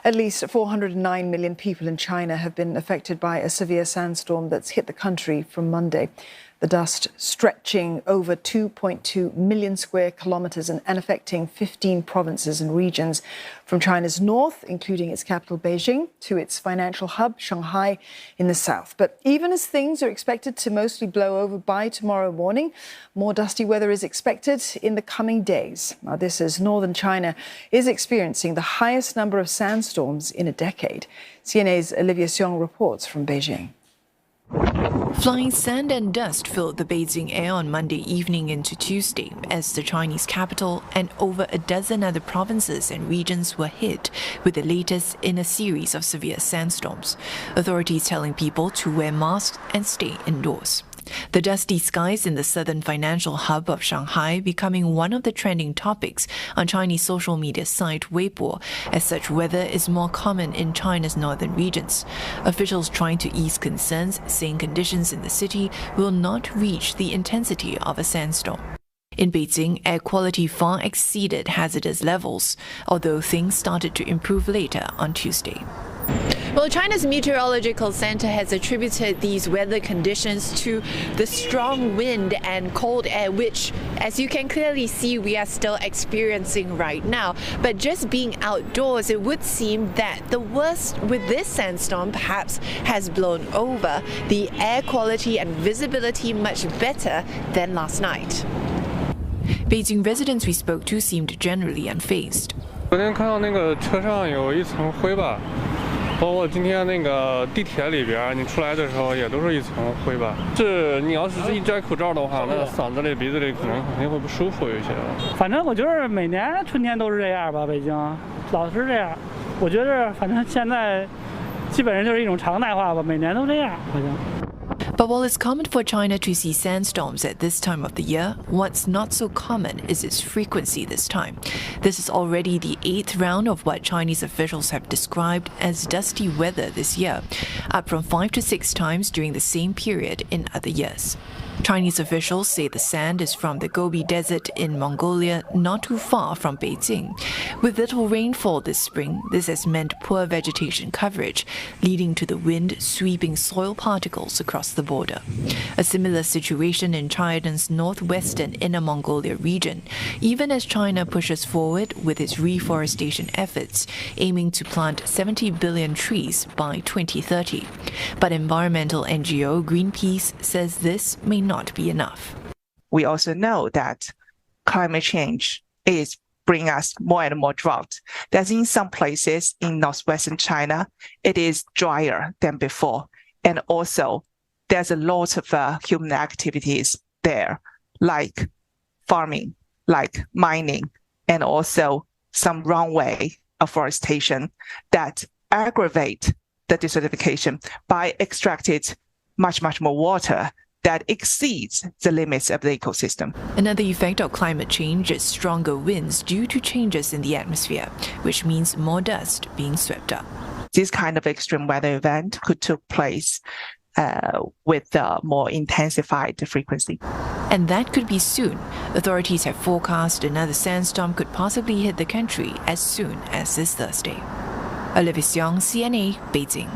At least 409 million people in China have been affected by a severe sandstorm that's hit the country from Monday. The dust stretching over 2.2 million square kilometres and affecting 15 provinces and regions from China's north, including its capital Beijing, to its financial hub Shanghai in the south. But even as things are expected to mostly blow over by tomorrow morning, more dusty weather is expected in the coming days. Now, this as northern China is experiencing the highest number of sandstorms in a decade. CNA's Olivia Xiong reports from Beijing. Flying sand and dust filled the Beijing air on Monday evening into Tuesday as the Chinese capital and over a dozen other provinces and regions were hit with the latest in a series of severe sandstorms. Authorities telling people to wear masks and stay indoors. The dusty skies in the southern financial hub of Shanghai becoming one of the trending topics on Chinese social media site Weibo, as such weather is more common in China's northern regions. Officials trying to ease concerns, saying conditions in the city will not reach the intensity of a sandstorm. In Beijing, air quality far exceeded hazardous levels, although things started to improve later on Tuesday. Well, China's Meteorological Center has attributed these weather conditions to the strong wind and cold air, which, as you can clearly see, we are still experiencing right now. But just being outdoors, it would seem that the worst with this sandstorm perhaps has blown over. The air quality and visibility much better than last night. Beijing residents we spoke to seemed generally unfazed. 昨天看到那个车上有一层灰吧。 包括今天那个地铁里边，你出来的时候也都是一层灰吧。是你要是一摘口罩的话，那嗓子里、鼻子里可能肯定会不舒服有一些。反正我觉得每年春天都是这样吧，北京老是这样。我觉得反正现在基本上就是一种常态化吧，每年都这样好像。 But while it's common for China to see sandstorms at this time of the year, what's not so common is its frequency this time. This is already the 8th round of what Chinese officials have described as dusty weather this year, up from 5 to 6 times during the same period in other years. Chinese officials say the sand is from the Gobi Desert in Mongolia, not too far from Beijing. With little rainfall this spring, this has meant poor vegetation coverage, leading to the wind sweeping soil particles across the border. A similar situation in China's northwestern Inner Mongolia region, even as China pushes forward with its reforestation efforts, aiming to plant 70 billion trees by 2030. But environmental NGO Greenpeace says this may not be enough. We also know that climate change is bringing us more and more drought. That in some places in northwestern China, it is drier than before. And also, there's a lot of human activities there, like farming, like mining, and also some runway afforestation that aggravate the desertification by extracting much more water that exceeds the limits of the ecosystem. Another effect of climate change is stronger winds due to changes in the atmosphere, which means more dust being swept up. This kind of extreme weather event could take place with more intensified frequency. And that could be soon. Authorities have forecast another sandstorm could possibly hit the country as soon as this Thursday. Olivia Xiong, CNA, Beijing.